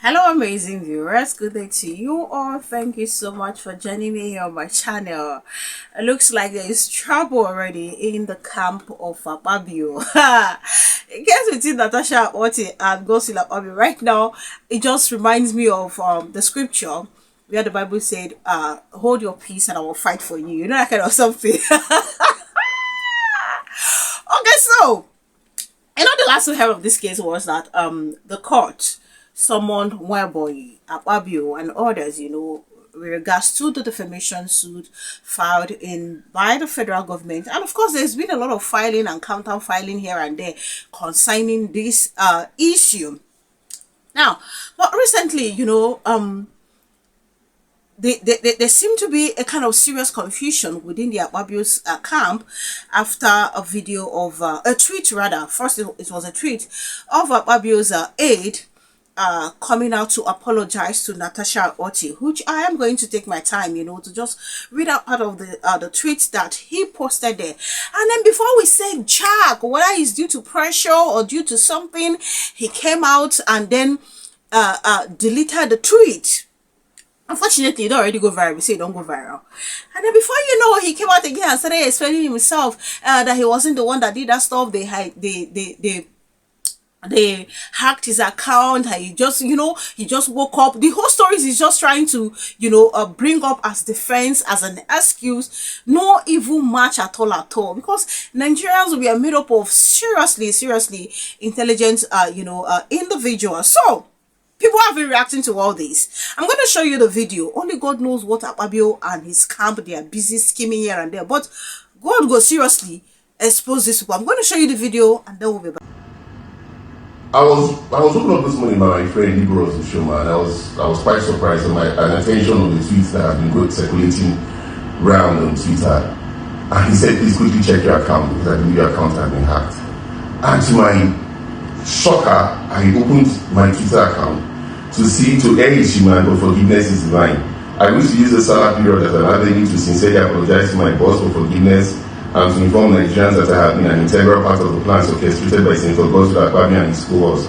Hello, amazing viewers. Good day to you all. Thank you so much for joining me here on my channel. It looks like there is trouble already in the camp of Akpabio. In case between Natasha and Gosila Akpabio right now, it just reminds me of the scripture where the Bible said, hold your peace and I will fight for you. You know, that kind of something. Okay, so the last we heard of this case was that the court summoned Weboy, Akpabio, and others, with regards to the defamation suit filed in by the federal government. And of course, there's been a lot of filing and counter filing here and there concerning this issue. Now, but recently, there seemed to be a kind of serious confusion within the Akpabio's camp after a video of a tweet, rather. First, it was a tweet of Akpabio's aide coming out to apologize to Natasha, which I am going to take my time, to just read out part of the tweets that he posted there. And then before we say Jack, whether it's due to pressure or due to something, he came out and then deleted the tweet. Unfortunately, it don't already go viral. We say it don't go viral. And then before you know, he came out again and started explaining himself that he wasn't the one that did that stuff. They hacked his account. He just woke up. The whole story is just trying to, bring up as defense, as an excuse. No evil match at all. Because Nigerians, we are made up of seriously intelligent, individuals. So, people have been reacting to all this. I'm going to show you the video. Only God knows what Akpabio and his camp, they are busy scheming here and there. But God will seriously expose this people. I'm going to show you the video and then we'll be back. I was looking up this morning by my friend Libro Shoma, and I was quite surprised at an attention on the tweets that have been circulating around on Twitter. And he said, please quickly check your account because I believe your account has been hacked. And to my shocker, I opened my Twitter account to err is human, but forgiveness is divine. I wish to use the Salah period as an avenue to sincerely apologize to my boss for forgiveness and to inform Nigerians that I have been an integral part of the plans orchestrated by Senator Akpabio and his cohorts.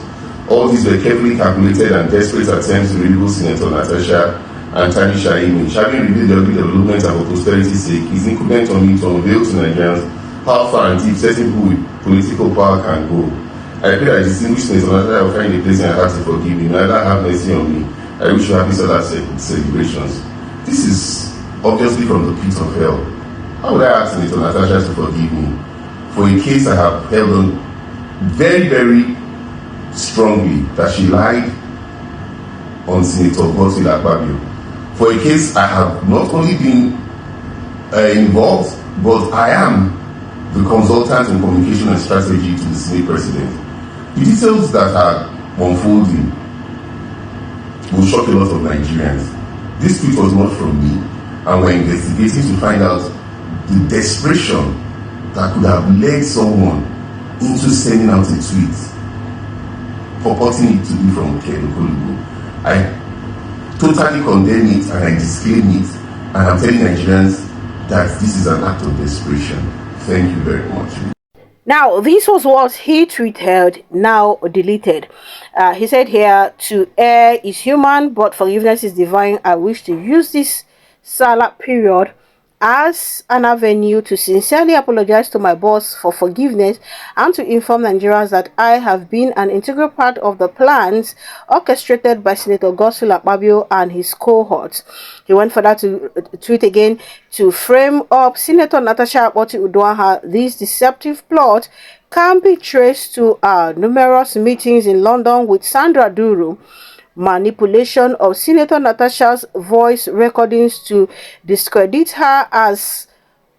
All these were carefully calculated and desperate attempts to ridicule Senator Natasha and Tanisha image. Having revealed the ugly development and for posterity's sake, is incumbent on me to unveil to Nigerians how far and deep certain people with political power can go. I pray that distinguished Senator Natasha will find a place in her heart to forgive me, neither have mercy on me. I wish you happy Salah celebrations. This is obviously from the pit of hell. How would I ask Senator Natasha to forgive me for a case I have held on very, very strongly that she lied on Senator Akpabio? For a case I have not only been involved, but I am the consultant in communication and strategy to the Senate President. The details that are unfolding will shock a lot of Nigerians. This tweet was not from me, and we're investigating to find out the desperation that could have led someone into sending out a tweet purporting it to be from Deepening. I totally condemn it and I disclaim it, and I'm telling Nigerians that this is an act of desperation. Thank you very much. Now, this was what he tweeted, now deleted. He said here, to err is human, but forgiveness is divine. I wish to use this Salah period as an avenue to sincerely apologize to my boss for forgiveness and to inform Nigerians that I have been an integral part of the plans orchestrated by Senator Akpabio and his cohorts. He went further to tweet again, to frame up Senator Natasha Udwaha, this deceptive plot can be traced to numerous meetings in London with Sandra Duru, manipulation of Senator Natasha's voice recordings to discredit her, as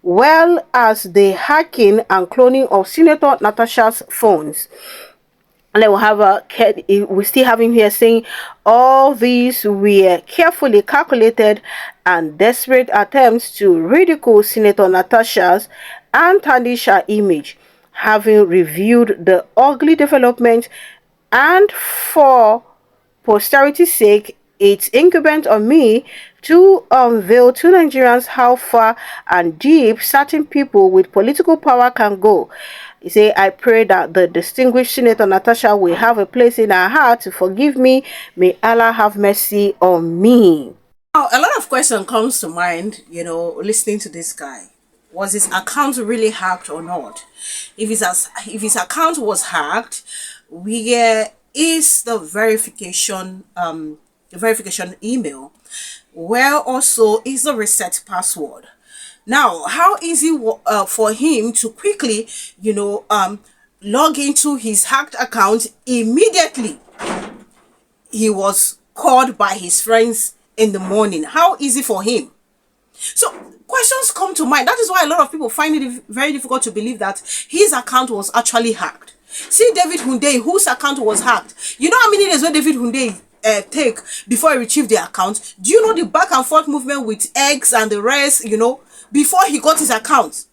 well as the hacking and cloning of Senator Natasha's phones. And then we still have him here saying all these were carefully calculated and desperate attempts to ridicule Senator Natasha's and Tanisha image, having reviewed the ugly development and for posterity's sake, it's incumbent on me to unveil to Nigerians how far and deep certain people with political power can go. He say, I pray that the distinguished Senator Natasha will have a place in her heart to forgive me. May Allah have mercy on me. Now, a lot of question comes to mind, listening to this guy. Was his account really hacked or not? If his account was hacked, where is the verification email? Where also is the reset password? Now, how easy for him to quickly, log into his hacked account immediately he was called by his friends in the morning? How easy for him? So questions come to mind. That is why a lot of people find it very difficult to believe that his account was actually hacked. See David Hunde, whose account was hacked. You know how many days when David Hunde take before he retrieved the account? Do you know the back and forth movement with eggs and the rest, before he got his account?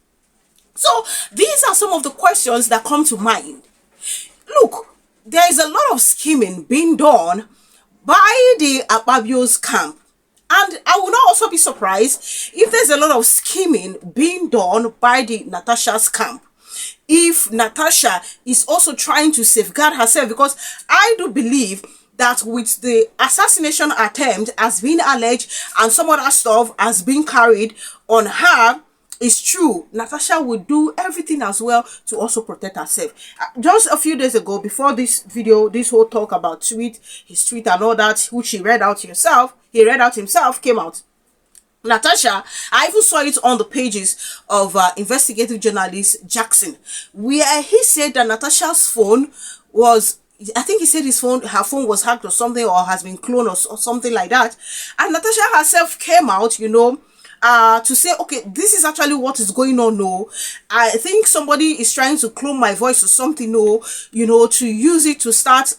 So these are some of the questions that come to mind. Look, there is a lot of scheming being done by the Akpabio's camp. And I will not also be surprised if there's a lot of scheming being done by the Natasha's camp. If Natasha is also trying to safeguard herself, because I do believe that with the assassination attempt as being alleged and some other stuff has been carried on her, it's true, Natasha would do everything as well to also protect herself. Just a few days ago, before this video, this whole talk about his tweet and all that, which he read out himself, came out. Natasha, I even saw it on the pages of investigative journalist Jackson, where he said that Natasha's phone was, I think he said her phone was hacked or something, or has been cloned or something like that. And Natasha herself came out, to say, okay, this is actually what is going on. No, I think somebody is trying to clone my voice or something. No, to use it to start,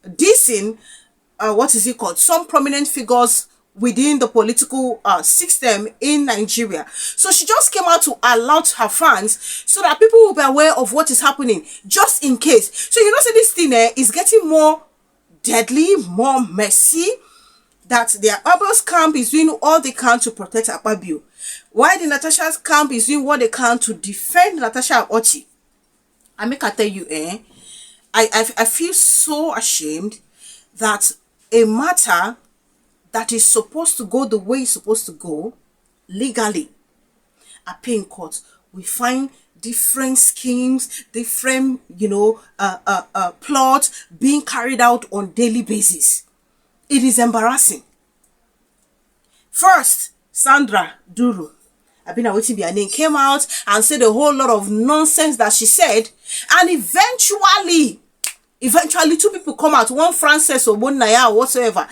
dissing, what is it called? Some prominent figures within the political system in Nigeria. So she just came out to alert her fans so that people will be aware of what is happening, just in case. So so this thing is getting more deadly, more messy, that the Akpabio's camp is doing all they can to protect Akpabio, while the Natasha's camp is doing what they can to defend Natasha Ochi. I make I tell you, I feel so ashamed that a matter that is supposed to go the way it's supposed to go, legally, appear in court, we find different schemes, different, plots being carried out on daily basis. It is embarrassing. First, Sandra Duru, I've been waiting for her name, came out and said a whole lot of nonsense that she said, and eventually two people come out, one Frances or one Naya or whatsoever,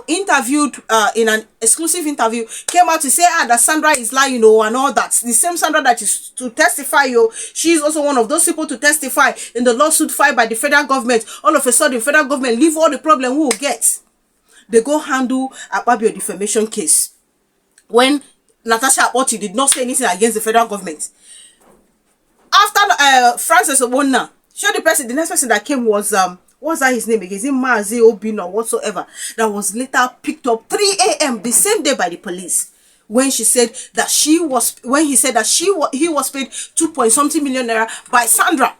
interviewed in an exclusive interview, came out to say that Sandra is lying, and all that. The same Sandra that is to testify, she is also one of those people to testify in the lawsuit filed by the federal government. All of a sudden, the federal government leave all the problem who will get. They go handle Akpabio defamation case when Natasha Akpoti did not say anything against the federal government. After Frances Obonna, the next person that came was what's that his name again? Is it Mazi Obin or whatsoever? That was later picked up 3 a.m. the same day by the police, when he said that he was paid 2 point something million naira by Sandra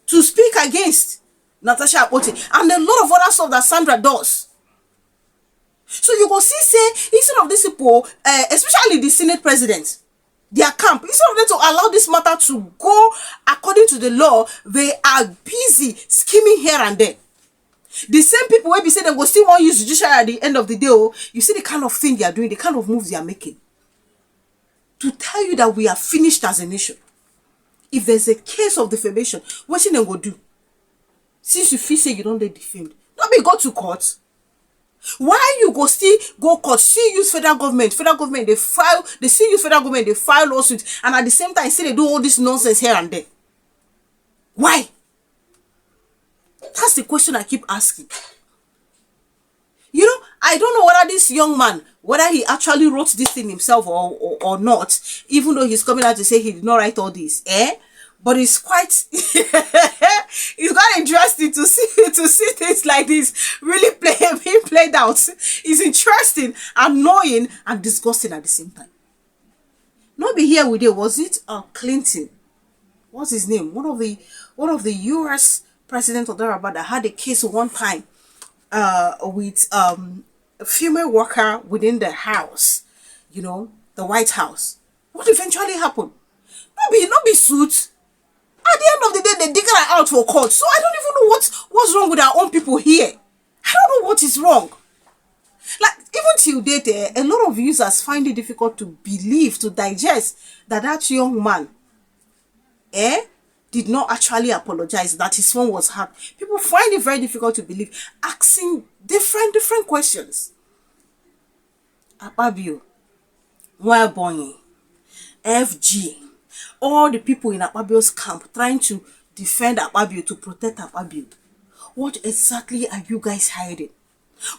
to speak against Natasha Akpoti and a lot of other stuff that Sandra does. So you go see, say, instead of these people, especially the Senate president, their camp, instead of them to allow this matter to go according to the law, they are busy scheming here and there. The same people where we say they will still want to use judiciary at the end of the day. You see the kind of thing they are doing, the kind of moves they are making, to tell you that we are finished as a nation. If there's a case of defamation, what you go do? Since you feel say you don't get defamed, don't be go to court. Why you go still go court, still use federal government, they still use federal government, they file lawsuits, and at the same time say they do all this nonsense here and there? Why? That's the question I keep asking. I don't know whether this young man, whether he actually wrote this thing himself or not, even though he's coming out to say he did not write all this, but it's quite it's quite interesting to see things like this really being played out is interesting, annoying, and disgusting at the same time. Not be here with it. Was it Clinton? What's his name? One of the US president or thereabout that had a case one time with a female worker within the house, the White House. What eventually happened? Not be suit. At the end of the day, they dig her out for court. So I don't even know what's wrong with our own people here. I don't know what is wrong. Like, even till date, a lot of users find it difficult to believe, to digest that young man did not actually apologize, that his phone was hacked. People find it very difficult to believe, asking different questions. Akpabio, Wellboy, FG, all the people in Akpabio's camp trying to defend Akpabio, to protect Akpabio. What exactly are you guys hiding?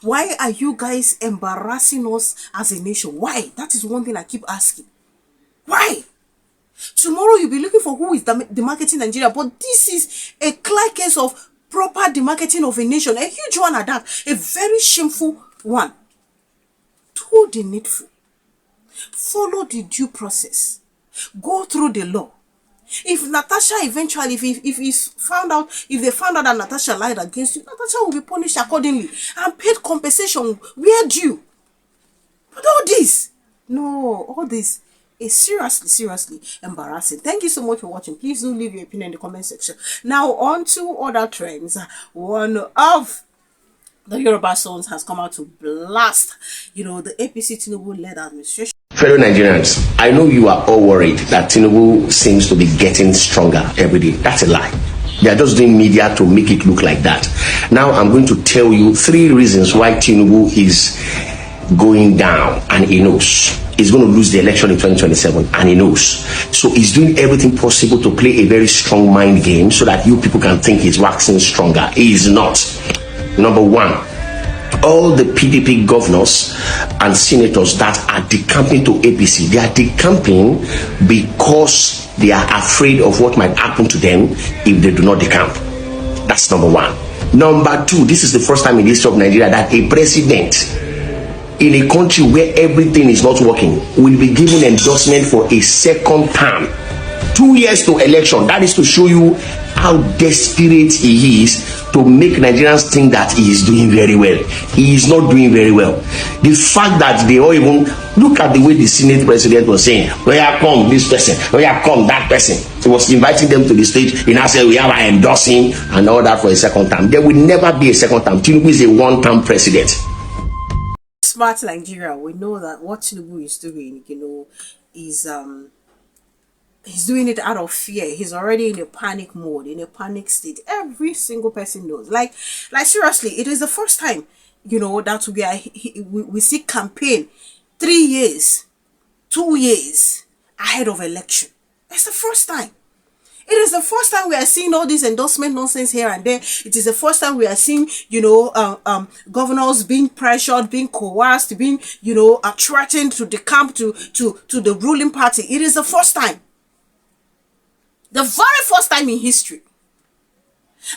Why are you guys embarrassing us as a nation? Why? That is one thing I keep asking. Why? Tomorrow you'll be looking for who is demarketing Nigeria, but this is a clear case of proper demarketing of a nation, a huge one at that, a very shameful one. Do the needful. Follow the due process. Go through the law. If Natasha eventually, if they found out that Natasha lied against you, Natasha will be punished accordingly and paid compensation where due. But all this is seriously embarrassing. Thank you so much for watching. Please do leave your opinion in the comment section. Now on to other trends. One of the Yoruba sons has come out to blast, the APC Tinubu-led administration. Fellow Nigerians, I know you are all worried that Tinubu seems to be getting stronger every day. That's a lie. They are just doing media to make it look like that. Now I'm going to tell you 3 reasons why Tinubu is going down, and he knows. He's going to lose the election in 2027, and he knows. So he's doing everything possible to play a very strong mind game so that you people can think he's waxing stronger. He is not. Number 1. All the PDP governors and senators that are decamping to APC, they are decamping because they are afraid of what might happen to them if they do not decamp. That's number 1. Number 2, this is the first time in the history of Nigeria that a president in a country where everything is not working will be given endorsement for a second term. 2 years to election. That is to show you how desperate he is to make Nigerians think that he is doing very well. He is not doing very well. The fact that they all even look at the way the Senate president was saying, where come this person, where come that person. He was inviting them to the stage. He now said, we have an endorsing and all that for a second term. There will never be a second term. Tinubu is a one-term president. Smart Nigeria, we know that what Tinubu is doing, is he's doing it out of fear. He's already in a panic mode, in a panic state. Every single person knows. Like seriously, it is the first time, that we see campaign 3 years, 2 years ahead of election. It's the first time. It is the first time we are seeing all this endorsement nonsense here and there. It is the first time we are seeing, governors being pressured, being coerced, being, threatened to decamp to the ruling party. It is the first time. The very first time in history.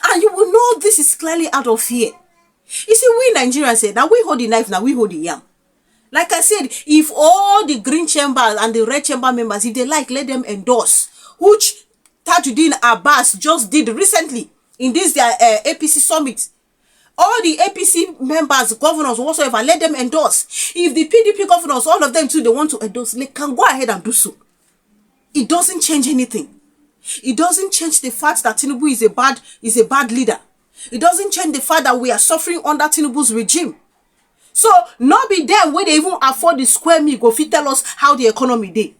And you will know this is clearly out of fear. You see, we Nigerians say, now we hold the knife, now we hold the yam. Like I said, if all the green chamber and the red chamber members, if they like, let them endorse, which Tajuddin Abbas just did recently in this their APC summit. All the APC members, governors, whatsoever, let them endorse. If the PDP governors, all of them too, they want to endorse, they can go ahead and do so. It doesn't change anything. It doesn't change the fact that Tinubu is a bad leader. It doesn't change the fact that we are suffering under Tinubu's regime. So, not be them where they even afford the square meal go fit tell us how the economy dey.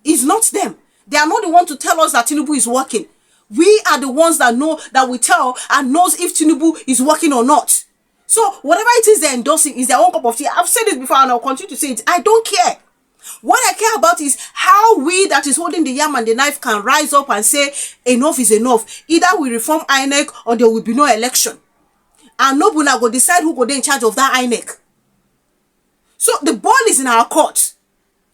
It's not them. They are not the one to tell us that Tinubu is working. We are the ones that know, that we tell and knows if Tinubu is working or not. So, whatever it is they're endorsing is their own cup of tea. I've said it before and I'll continue to say it. I don't care. What I care about is how we that is holding the yam and the knife can rise up and say enough is enough. Either we reform INEC or there will be no election. And nobody go decide who go in charge of that INEC. So the ball is in our court.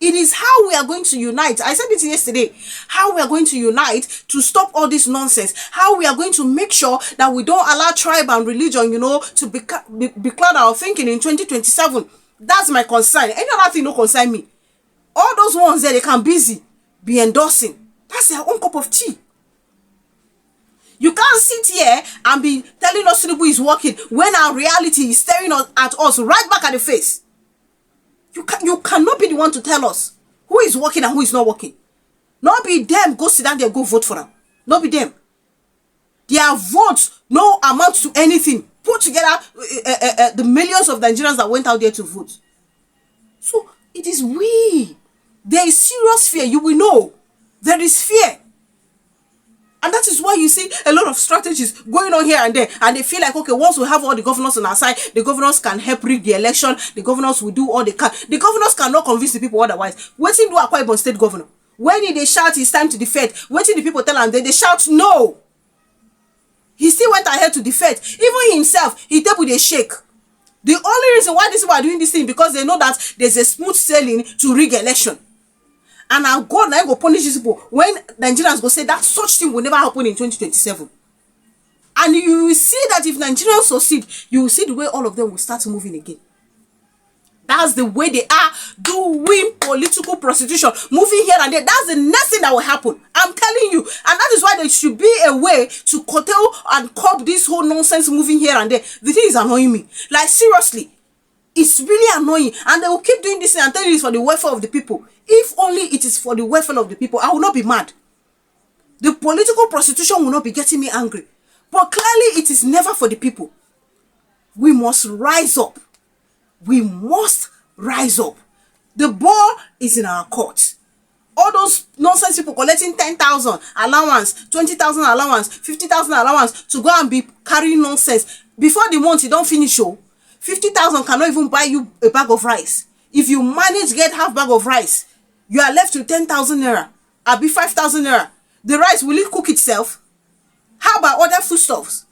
It is how we are going to unite. I said it yesterday. How we are going to unite to stop all this nonsense. How we are going to make sure that we don't allow tribe and religion, to becloud our thinking in 2027. That's my concern. Any other thing don't concern me. All those ones there, they can be endorsing. That's their own cup of tea. You can't sit here and be telling us Tinubu is working when our reality is staring at us right back at the face. You cannot be the one to tell us who is working and who is not working. Not be them go sit down there, go vote for them. Not be them. Their votes no amount to anything. Put together the millions of Nigerians that went out there to vote. So it is we. There is serious fear. You will know. There is fear. And that is why you see a lot of strategies going on here and there. And they feel like, okay, once we have all the governors on our side, the governors can help rig the election. The governors will do all they can. The governors cannot convince the people otherwise. Waiting do Akpabio state governor. When they shout, it's time to defect. Waiting the people tell them, they shout no. He still went ahead to defect. Even himself, he table they shake. The only reason why these people are doing this thing because they know that there's a smooth sailing to rig election. And now God now go punish these people when Nigerians go say that such thing will never happen in 2027. And you will see that if Nigerians succeed, you will see the way all of them will start moving again. That's the way they are doing political prostitution, moving here and there. That's the next thing that will happen. I'm telling you. And that is why there should be a way to curtail and curb this whole nonsense moving here and there. The thing is annoying me. Like, seriously. It's really annoying. And they will keep doing this and telling you it's for the welfare of the people. If only it is for the welfare of the people, I will not be mad. The political prostitution will not be getting me angry. But clearly, it is never for the people. We must rise up. We must rise up. The ball is in our court. All those nonsense people collecting 10,000 allowance, 20,000 allowance, 50,000 allowance to go and be carrying nonsense. Before the month, you don't finish, 50,000 cannot even buy you a bag of rice. If you manage get half bag of rice, you are left with 10,000 naira. I'll be 5,000 naira. The rice, will it cook itself? How about other foodstuffs?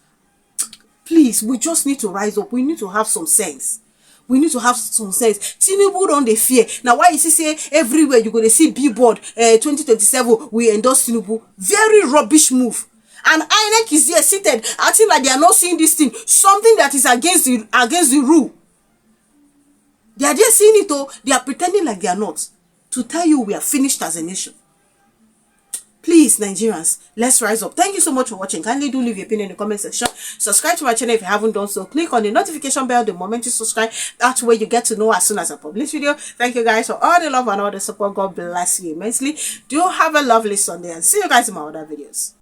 Please, we just need to rise up. We need to have some sense. We need to have some sense. Tinubu don't they fear. Now, why is he say everywhere you're going to see billboard 2027, we endorse Tinubu? Very rubbish move. And INEC is there seated, acting like they are not seeing this thing. Something that is against the rule. They are there seeing it, though. They are pretending like they are not. To tell you we are finished as a nation. Please, Nigerians, let's rise up. Thank you so much for watching. Kindly do leave your opinion in the comment section. Subscribe to my channel if you haven't done so. Click on the notification bell the moment you subscribe. That's where you get to know as soon as I publish video. Thank you guys for all the love and all the support. God bless you immensely. Do have a lovely Sunday and see you guys in my other videos.